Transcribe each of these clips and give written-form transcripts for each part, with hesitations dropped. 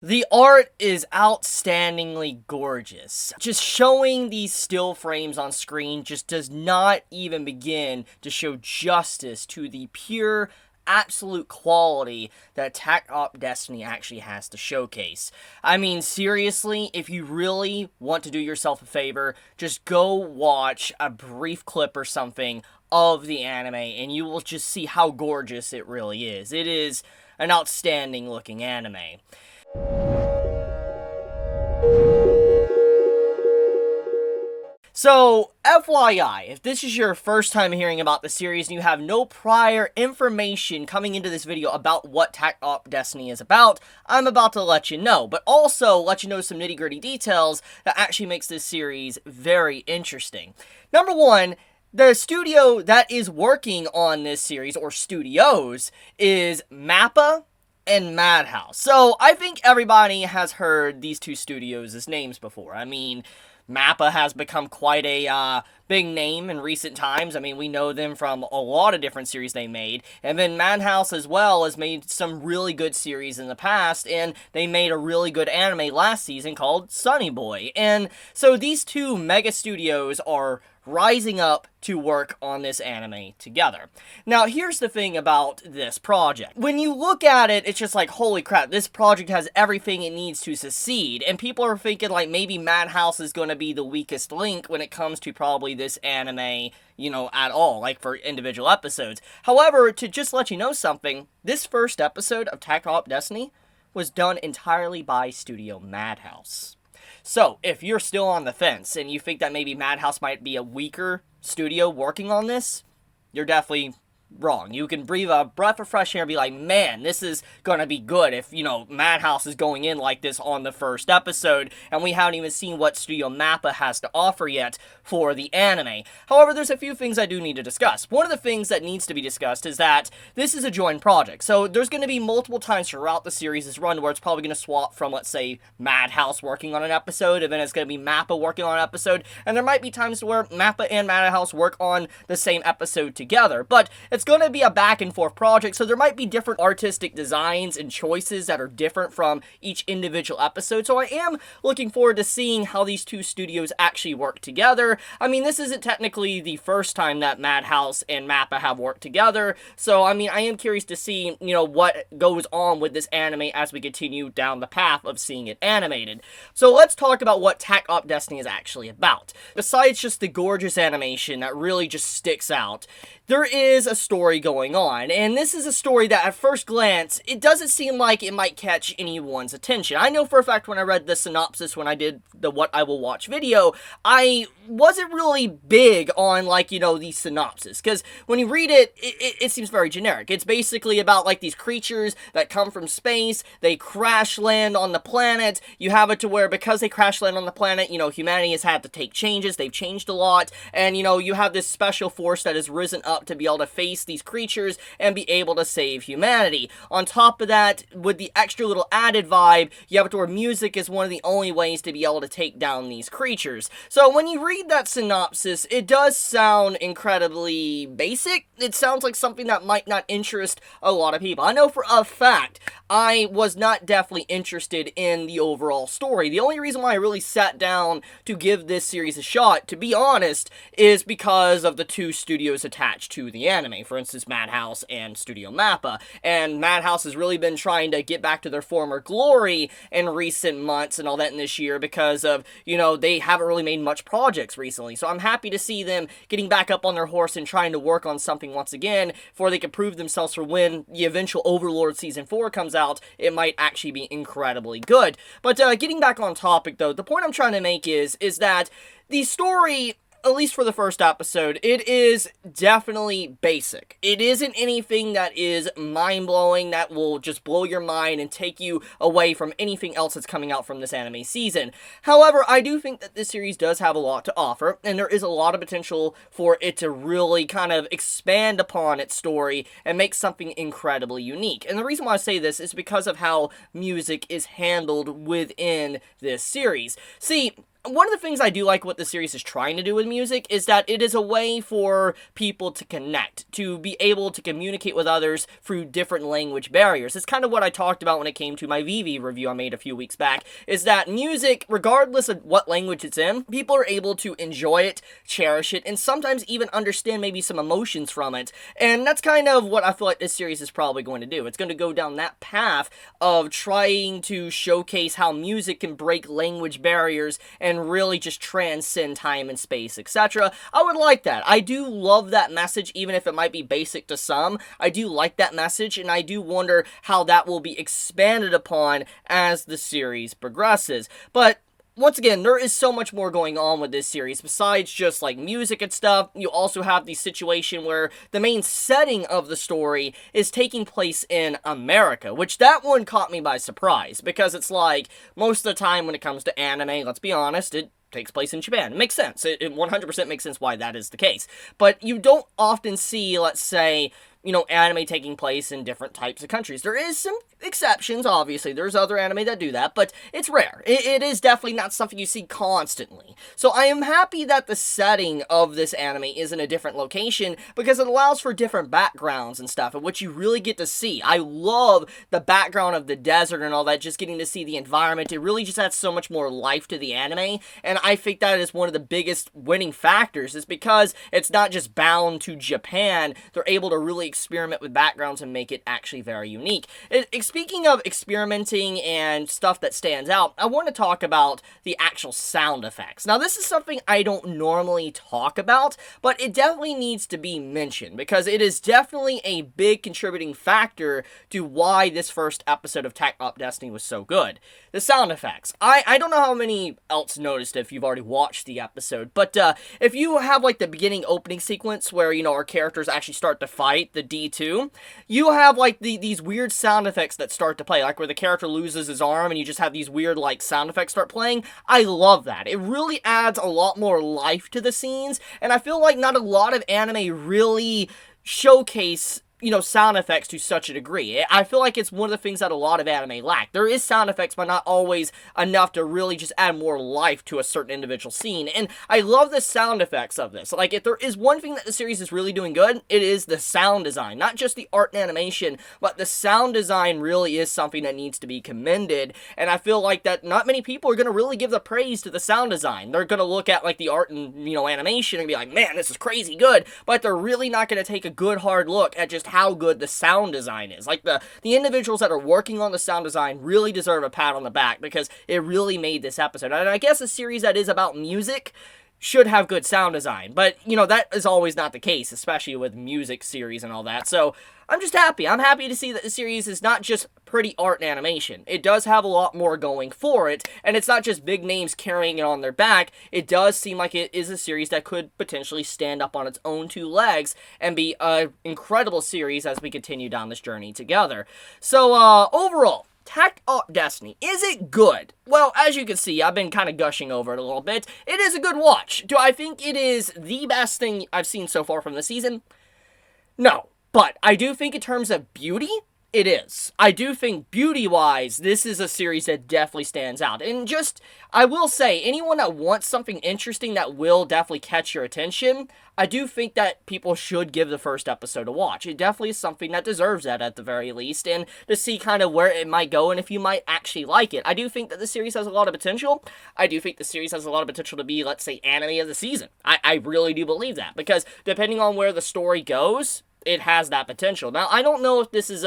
The art is outstandingly gorgeous. Just showing these still frames on screen just does not even begin to show justice to the pure, absolute quality that Takt Op Destiny actually has to showcase. I mean, seriously, if you really want to do yourself a favor, just go watch a brief clip or something of the anime and you will just see how gorgeous it really is. It is an outstanding looking anime. So, FYI, if this is your first time hearing about the series and you have no prior information coming into this video about what Takt Op Destiny is about, I'm about to let you know, but also let you know some nitty-gritty details that actually makes this series very interesting. Number one, the studio that is working on this series, or studios, is MAPPA and MADHOUSE. So, I think everybody has heard these two studios' names before. I mean, MAPPA has become quite a big name in recent times. I mean, we know them from a lot of different series they made. And then MADHOUSE as well has made some really good series in the past, and they made a really good anime last season called Sunny Boy. And so these two mega studios are rising up to work on this anime together. Now, here's the thing about this project. When you look at it, it's just like, holy crap, this project has everything it needs to succeed. And people are thinking, like, maybe MADHOUSE is going to be the weakest link when it comes to probably this anime, you know, at all, like for individual episodes. However, to just let you know something, this first episode of Takt Op Destiny was done entirely by Studio MADHOUSE. So, if you're still on the fence and you think that maybe MADHOUSE might be a weaker studio working on this, you're definitely wrong. You can breathe a breath of fresh air and be like, man, this is gonna be good if, you know, MADHOUSE is going in like this on the first episode, and we haven't even seen what Studio MAPPA has to offer yet for the anime. However, there's a few things I do need to discuss. One of the things that needs to be discussed is that this is a joint project, so there's going to be multiple times throughout the series' run where it's probably going to swap from, let's say, MADHOUSE working on an episode, and then it's going to be MAPPA working on an episode, and there might be times where MAPPA and MADHOUSE work on the same episode together, but it's going to be a back and forth project, so there might be different artistic designs and choices that are different from each individual episode, so I am looking forward to seeing how these two studios actually work together. I mean, this isn't technically the first time that MADHOUSE and MAPPA have worked together, so I mean, I am curious to see, you know, what goes on with this anime as we continue down the path of seeing it animated. So let's talk about what Takt Op Destiny is actually about. Besides just the gorgeous animation that really just sticks out, there is a story going on, and this is a story that at first glance, it doesn't seem like it might catch anyone's attention. I know for a fact when I read the synopsis when I did the What I Will Watch video, I wasn't really big on, like, you know, the synopsis, because when you read it, it seems very generic. It's basically about, like, these creatures that come from space, they crash land on the planet, you have it to where because they crash land on the planet, you know, humanity has had to take changes, they've changed a lot, and, you know, you have this special force that has risen up to be able to face these creatures and be able to save humanity. On top of that, with the extra little added vibe, you have it to where music is one of the only ways to be able to take down these creatures. So when you read that synopsis, it does sound incredibly basic. It sounds like something that might not interest a lot of people. I know for a fact, I was not definitely interested in the overall story. The only reason why I really sat down to give this series a shot, to be honest, is because of the two studios attached to the anime. For instance, MADHOUSE and Studio MAPPA. And MADHOUSE has really been trying to get back to their former glory in recent months and all that in this year because of, you know, they haven't really made much projects recently. So I'm happy to see them getting back up on their horse and trying to work on something once again before they can prove themselves for when the eventual Overlord Season 4 comes out. It might actually be incredibly good. But getting back on topic though, the point I'm trying to make is that the story, at least for the first episode, it is definitely basic. It isn't anything that is mind-blowing, that will just blow your mind and take you away from anything else that's coming out from this anime season. However, I do think that this series does have a lot to offer, and there is a lot of potential for it to really kind of expand upon its story and make something incredibly unique. And the reason why I say this is because of how music is handled within this series. See, one of the things I do like what the series is trying to do with music is that it is a way for people to connect, to be able to communicate with others through different language barriers. It's kind of what I talked about when it came to my Vivi review I made a few weeks back, is that music, regardless of what language it's in, people are able to enjoy it, cherish it, and sometimes even understand maybe some emotions from it. And that's kind of what I feel like this series is probably going to do. It's going to go down that path of trying to showcase how music can break language barriers and really just transcend time and space, etc. I would like that. I do love that message, even if it might be basic to some. I do like that message, and I do wonder how that will be expanded upon as the series progresses. But once again, there is so much more going on with this series besides just like music and stuff. You also have the situation where the main setting of the story is taking place in America, which that one caught me by surprise, because it's like most of the time when it comes to anime, let's be honest, it takes place in Japan. It makes sense. It 100% makes sense why that is the case. But you don't often see, let's say, anime taking place in different types of countries. There is some exceptions, obviously. There's other anime that do that, but it's rare. It is definitely not something you see constantly. So I am happy that the setting of this anime is in a different location, because it allows for different backgrounds and stuff, and what you really get to see. I love the background of the desert and all that, just getting to see the environment. It really just adds so much more life to the anime, and I think that is one of the biggest winning factors, is because it's not just bound to Japan. They're able to really experiment with backgrounds and make it actually very unique. Speaking of experimenting and stuff that stands out, I want to talk about the actual sound effects. Now, this is something I don't normally talk about, but it definitely needs to be mentioned, because it is definitely a big contributing factor to why this first episode of Takt Op Destiny was so good. The sound effects. I don't know how many else noticed if you've already watched the episode, but if you have like the beginning opening sequence where, our characters actually start to fight, the D2, you have like these weird sound effects that start to play, like where the character loses his arm and you just have these weird like sound effects start playing. I love that. It really adds a lot more life to the scenes, and I feel like not a lot of anime really showcase sound effects to such a degree. I feel like it's one of the things that a lot of anime lack. There is sound effects, but not always enough to really just add more life to a certain individual scene. And I love the sound effects of this. Like, if there is one thing that the series is really doing good, it is the sound design. Not just the art and animation, but the sound design really is something that needs to be commended. And I feel like that not many people are going to really give the praise to the sound design. They're going to look at, like, the art and, animation and be like, man, this is crazy good. But they're really not going to take a good hard look at just how good the sound design is. Like, the individuals that are working on the sound design really deserve a pat on the back, because it really made this episode. And I guess a series that is about music should have good sound design, but that is always not the case, especially with music series and all that. So I'm just happy. I'm happy to see that the series is not just pretty art and animation. It does have a lot more going for it, and it's not just big names carrying it on their back. It does seem like it is a series that could potentially stand up on its own two legs and be an incredible series as we continue down this journey together. So overall, Takt Op Destiny, is it good? Well, as you can see, I've been kind of gushing over it a little bit. It is a good watch. Do I think it is the best thing I've seen so far from the season? No. But I do think in terms of beauty, it is. I do think beauty-wise, this is a series that definitely stands out. And just, I will say, anyone that wants something interesting that will definitely catch your attention, I do think that people should give the first episode a watch. It definitely is something that deserves that at the very least, and to see kind of where it might go and if you might actually like it. I do think that the series has a lot of potential. I do think the series has a lot of potential to be, let's say, anime of the season. I really do believe that, because depending on where the story goes, it has that potential. Now, I don't know if this is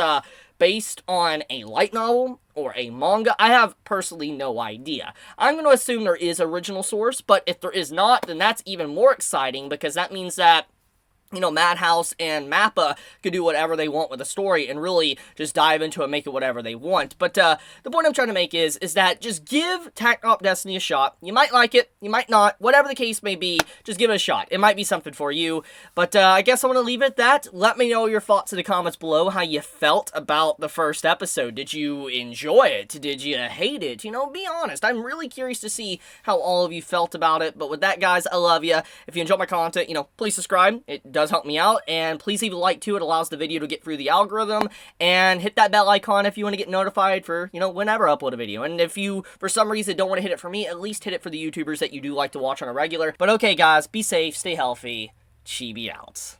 based on a light novel or a manga. I have personally no idea. I'm going to assume there is original source, but if there is not, then that's even more exciting, because that means that MADHOUSE and MAPPA could do whatever they want with the story and really just dive into it and make it whatever they want. But the point I'm trying to make is that just give Takt Op Destiny a shot. You might like it, you might not, whatever the case may be, just give it a shot. It might be something for you. But I guess I'm going to leave it at that. Let me know your thoughts in the comments below, how you felt about the first episode. Did you enjoy it? Did you hate it? Be honest. I'm really curious to see how all of you felt about it. But with that, guys, I love you. If you enjoy my content, please subscribe. It does does help me out, and please leave a like too. It allows the video to get through the algorithm, and hit that bell icon if you want to get notified for, you know, whenever I upload a video. And if you, for some reason, don't want to hit it for me, at least hit it for the YouTubers that you do like to watch on a regular. But okay, guys, be safe, stay healthy, Chibi out.